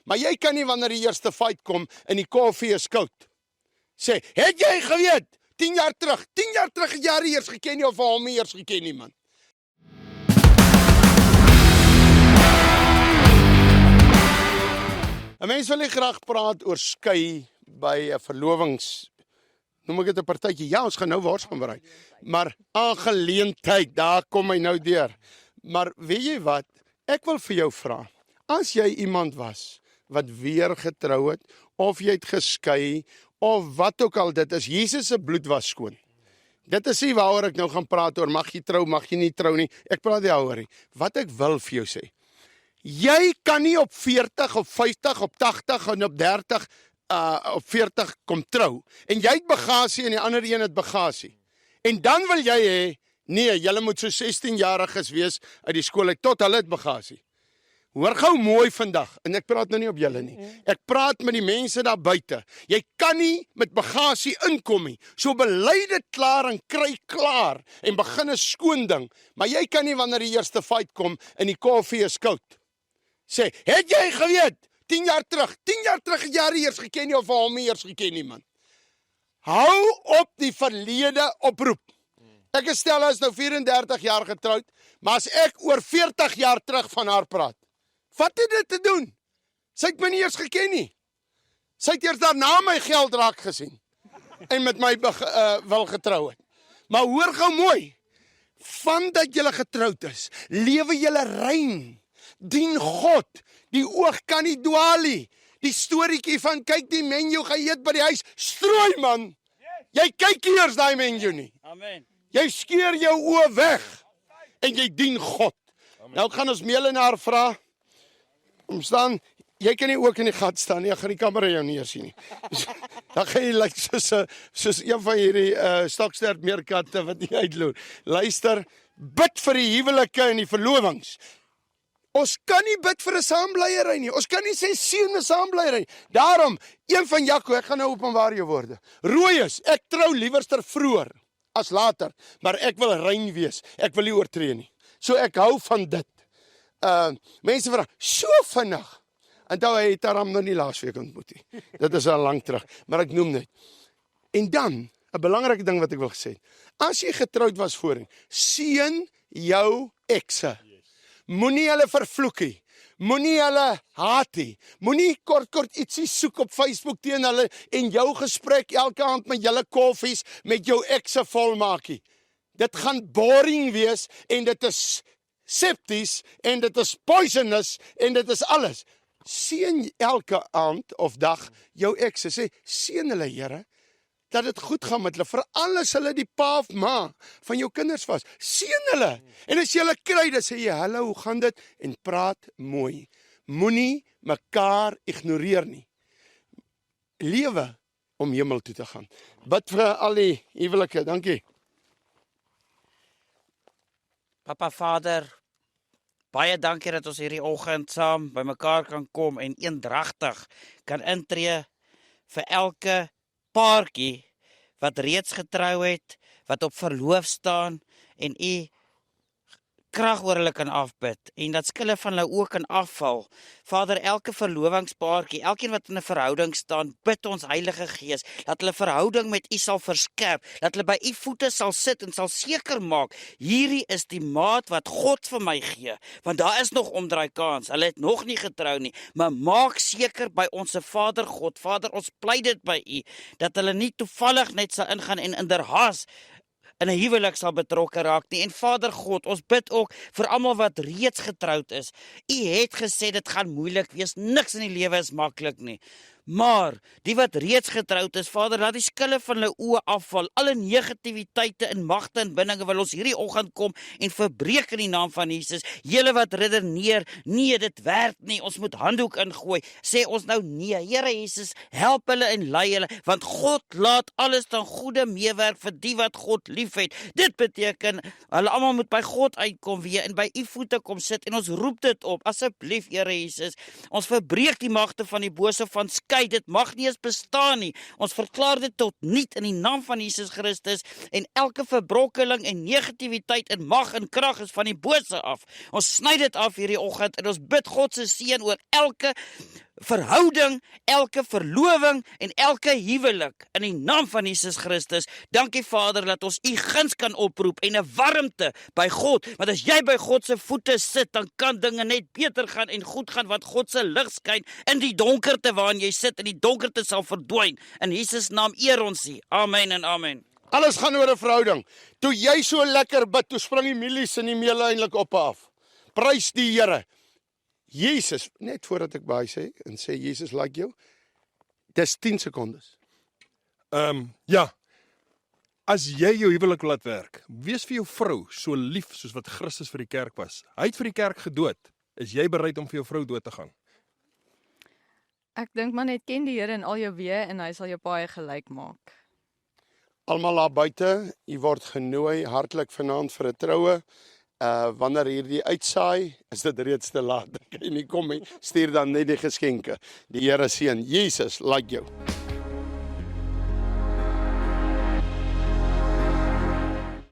Maar jy kan nie wanneer die eerste fight kom en die koffie is koud. Sê, het jy geweet, 10 jaar terug het jy die eers geken nie of hom nie eers geken nie, man. 'n Mens wil nie graag praat oor skei by 'n verlovings, noem ek dit 'n partytjie. Ja, ons gaan nou waars gaan bereik. Maar aangeleentheid, daar kom hy nou deur. Maar weet jy wat? Ek wil vir jou vra. As jy iemand was wat weer getrou het, of jy het geskei, of wat ook al dit is, Jesus se bloed was skoon. Dit is nie waaroor ek nou gaan praat oor, mag jy trou, mag jy nie trou nie. Ek praat nie daaroor nie. Wat ek wil vir jou sê. Jy kan nie op 40, op 50, op 80 en op 30, op 40 kom trou. En jy het bagasie en die ander een het bagasie. En dan wil jy hê, nee, julle moet so 16-jariges wees uit die skool uit tot hulle het bagasie. Hoor gou mooi vandag, en ek praat nou nie op julle nie. Ek praat met die mense daar buite. Jy kan nie met bagasie inkom nie. So bely dit klaar en kry klaar en begin 'n skoon ding. Maar jy kan nie wanneer die eerste fight kom en die koffie is koud. Sê, het jy geweet, 10 jaar terug het jy die eers geken nie of hom nie eers geken nie, man. Hou op die verlede oproep. Ek is Stella is nou 34 jaar getroud, maar as ek oor 40 jaar terug van haar praat, wat het dit te doen? Sy het my nie eers geken nie. Sy het eers daarna my geld raak gesien en met my wil getrou het. Maar hoor gou mooi, van dat julle getroud is, lewe julle rein. Dien God, die oog kan nie dwaal nie. Die storieetjie van kyk die menu gaan eet by die huis, strooi man. Jy kyk eers daai menu nie. Amen. Jy skeer jou oë weg en jy dien God. Amen. Nou gaan ons Melenaar vra om staan. Jy kan nie ook in die gat staan nie, ek gaan die kamera jou nie sien nie. Dan gaan jy lyk soos een van hierdie stokstert meerkatte wat nie uitloop. Luister, bid vir die huwelike en die verlovings. Ons kan nie bid vir 'n saambleiery nie. Ons kan nie sê seën 'n saambleiery. Daarom, een van Jaco, ek gaan nou openbaar jou woorde. Rooi is, ek trou liewerster vroeër as later, maar ek wil rein wees. Ek wil nie oortree nie. So ek hou van dit. Mense vra, so vinnig. Onthou hy het hom nou nie laasweek ontmoet nie. Dit is al lank terug, maar ek noem net. En dan, 'n belangrike ding wat ek wil gesê het. As jy getroud was voorheen, seën jou ekse. Moenie hulle vervloek nie. Moenie hulle haat nie. Moenie kort ietsie soek op Facebook teen hulle en jou gesprek elke aand met julle koffies met jou ekse volmaak nie. Dit gaan boring wees en dit is septies en dit is poisonous en dit is alles. Seën elke aand of dag jou ekse. Sê, seën hulle, Here, dat dit goed gaan met hulle, veral as hulle die pa of ma van jou kinders was. Seën hulle. En as jy hulle kry, dan sê jy, hallo, hoe gaan dit? En praat mooi. Moenie mekaar ignoreer nie. Lewe om hemel toe te gaan. Bid vir al die huwelike, dankie. Papa Vader, baie dankie dat ons hierdie oggend saam by mekaar kan kom en eendragtig kan intree vir elke paartjie wat reeds getrou het, wat op verloof staan en u krag oor hulle kan afbid en dat skille van hulle oë kan afval. Vader, elke verlovingspaartjie, elkeen wat in 'n verhouding staan, bid ons Heilige Gees dat hulle verhouding met u sal verskerp, dat hulle by u voete sal sit en sal seker maak, hierdie is die maat wat God vir my gee, want daar is nog omdraai kans, hulle het nog nie getrou nie, maar maak seker by ons Vader God, Vader, ons pleit dit by u, dat hulle nie toevallig net sal ingaan en inderhaas in 'n huwelik sal betrokke raak nie. En Vader God, ons bid ook vir almal wat reeds getroud is. U het gesê dit gaan moeilik wees, niks in die lewe is maklik nie. Maar die wat reeds getroud is, Vader, laat die skille van hulle oë afval. Alle negativiteite en magte en bindinge wil ons hierdie oggend kom en verbreek in die naam van Jesus. Julle wat redeneer, nee, dit werk nie, ons moet handdoek ingooi. Sê ons nou nee, Here Jesus, help hulle en lei hulle, want God laat alles ten goeie meewerk vir die wat God liefhet. Dit beteken, hulle almal moet by God uitkom weer en by u voete kom sit en ons roep dit op. Asseblief, Here Jesus, ons verbreek die magte van die bose van dit mag nie eens bestaan nie. Ons verklaar dit tot niet in die naam van Jesus Christus en elke verbrokkeling en negativiteit en mag en krag is van die bose af. Ons sny dit af hierdie oggend en ons bid God se seën oor elke verhouding, elke verloving en elke huwelik in die naam van Jesus Christus. Dankie Vader dat ons u guns kan oproep en 'n warmte by God. Want as jy by God se voete sit, dan kan dinge net beter gaan en goed gaan, want God se lig skyn in die donkerte waarin jy sit en die donkerte sal verdwyn. In Jesus naam eer ons u. Amen en amen. Alles gaan oor 'n verhouding. Toe jy so lekker bid, toe spring die mielies en die meele eintlik op af. Prys die Here. Jesus, net voordat ek baie sê en sê Jesus like jou, dis 10 sekondes. Ja, as jy jou huwelik laat werk, wees vir jou vrou so lief soos wat Christus vir die kerk was. Hy het vir die kerk gedood. Is jy bereid om vir jou vrou dood te gaan? Ek dink maar net ken die Here in al jou weë en hy sal jou baie gelyk maak. Almal daar buite, u word genooi hartlik vanaand vir 'n troue. Wanneer hierdie uitsaai, is dit reeds te laat. Kan jy nie kom nie, stuur dan net die geskenke. Die Here seën. Jesus like jou.